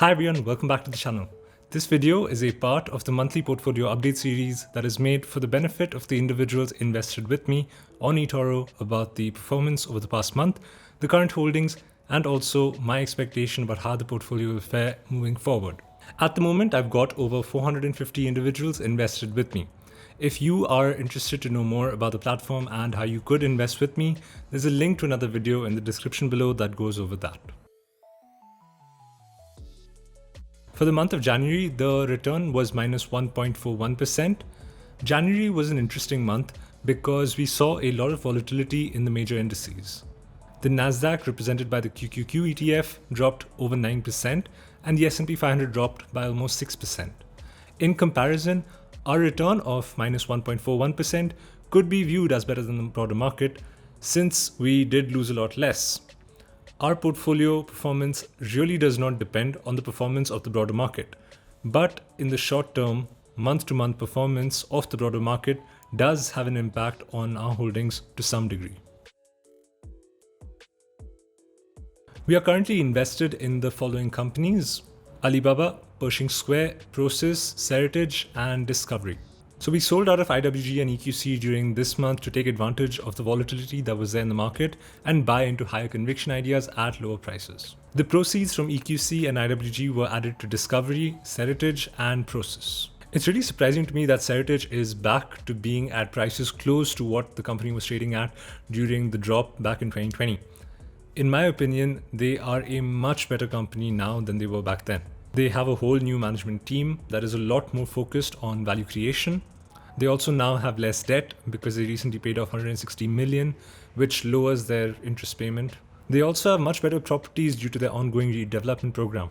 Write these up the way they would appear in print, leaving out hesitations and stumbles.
Hi everyone, welcome back to the channel. This video is a part of the monthly portfolio update series that is made for the benefit of the individuals invested with me on Etoro about the performance over the past month, the current holdings, and also my expectation about how the portfolio will fare moving forward. At the moment, I've got over 450 individuals invested with me. If you are interested to know more about the platform and how you could invest with me, there's a link to another video in the description below that goes over that. For the month of January, the return was minus 1.41%. January was an interesting month because we saw a lot of volatility in the major indices. The Nasdaq, represented by the QQQ ETF, dropped over 9%, and the S&P 500 dropped by almost 6%. In comparison, our return of minus 1.41% could be viewed as better than the broader market, since we did lose a lot less. Our portfolio performance really does not depend on the performance of the broader market, but in the short term, month-to-month performance of the broader market does have an impact on our holdings to some degree. We are currently invested in the following companies: Alibaba, Pershing Square, Prosus, Seritage, and Discovery. So we sold out of IWG and EQC during this month to take advantage of the volatility that was there in the market and buy into higher conviction ideas at lower prices. The proceeds from EQC and IWG were added to Discovery, Seritage, and Prosus. It's really surprising to me that Seritage is back to being at prices close to what the company was trading at during the drop back in 2020. In my opinion, they are a much better company now than they were back then. They have a whole new management team that is a lot more focused on value creation. They also now have less debt because they recently paid off 160 million, which lowers their interest payment. They also have much better properties due to their ongoing redevelopment program.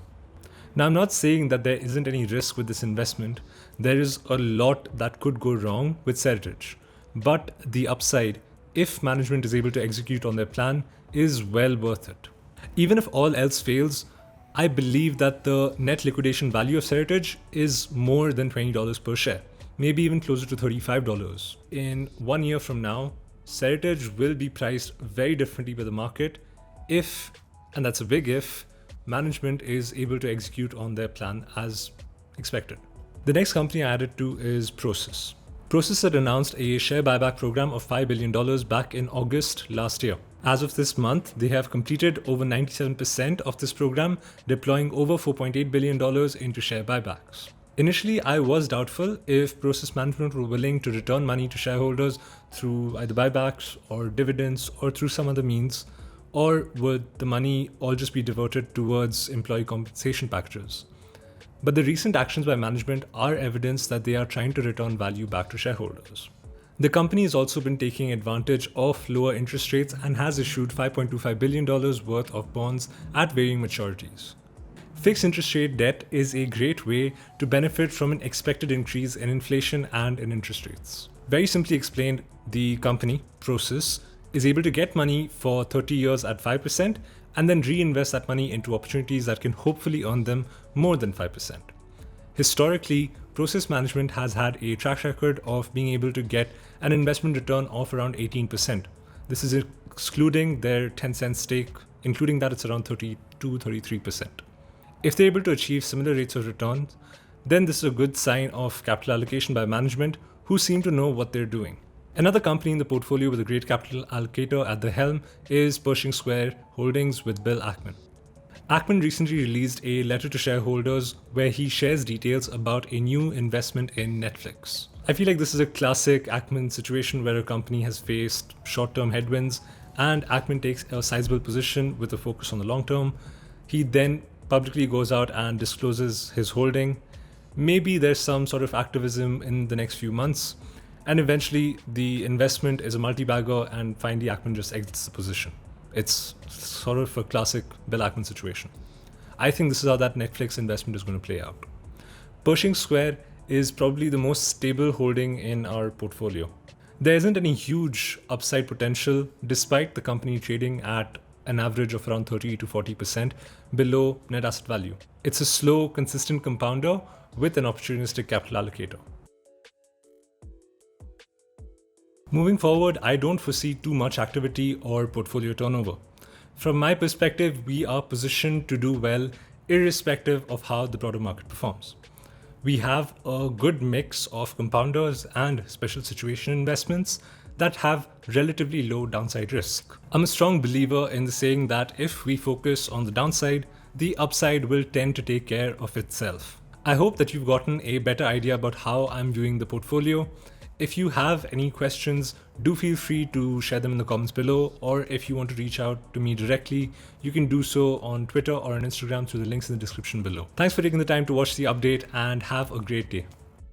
Now, I'm not saying that there isn't any risk with this investment. There is a lot that could go wrong with Seritage, but the upside, if management is able to execute on their plan, is well worth it. Even if all else fails, I believe that the net liquidation value of Seritage is more than $20 per share, maybe even closer to $35. In 1 year from now, Seritage will be priced very differently by the market if, and that's a big if, management is able to execute on their plan as expected. The next company I added to is Prosus. Prosus had announced a share buyback program of $5 billion back in August last year. As of this month, they have completed over 97% of this program, deploying over $4.8 billion into share buybacks. Initially, I was doubtful if Prosus management were willing to return money to shareholders through either buybacks or dividends or through some other means, or would the money all just be diverted towards employee compensation packages. But the recent actions by management are evidence that they are trying to return value back to shareholders. The company has also been taking advantage of lower interest rates and has issued $5.25 billion worth of bonds at varying maturities. Fixed interest rate debt is a great way to benefit from an expected increase in inflation and in interest rates. Very simply explained, the company, Prosus, is able to get money for 30 years at 5% and then reinvest that money into opportunities that can hopefully earn them more than 5%. Historically, Prosus management has had a track record of being able to get an investment return of around 18%. This is excluding their 10-cent stake, including that it's around 32-33%. If they're able to achieve similar rates of returns, then this is a good sign of capital allocation by management who seem to know what they're doing. Another company in the portfolio with a great capital allocator at the helm is Pershing Square Holdings with Bill Ackman. Ackman recently released a letter to shareholders where he shares details about a new investment in Netflix. I feel like this is a classic Ackman situation where a company has faced short-term headwinds and Ackman takes a sizable position with a focus on the long term. He then publicly goes out and discloses his holding. Maybe there's some sort of activism in the next few months, and eventually the investment is a multi-bagger and finally Ackman just exits the position. It's sort of a classic Bill Ackman situation. I think this is how that Netflix investment is going to play out. Pershing Square is probably the most stable holding in our portfolio. There isn't any huge upside potential despite the company trading at an average of around 30 to 40% below net asset value. It's a slow, consistent compounder with an opportunistic capital allocator. Moving forward, I don't foresee too much activity or portfolio turnover. From my perspective, we are positioned to do well irrespective of how the broader market performs. We have a good mix of compounders and special situation investments that have relatively low downside risk. I'm a strong believer in the saying that if we focus on the downside, the upside will tend to take care of itself. I hope that you've gotten a better idea about how I'm viewing the portfolio. If you have any questions, do feel free to share them in the comments below, or if you want to reach out to me directly, you can do so on Twitter or on Instagram through the links in the description below. Thanks for taking the time to watch the update and have a great day.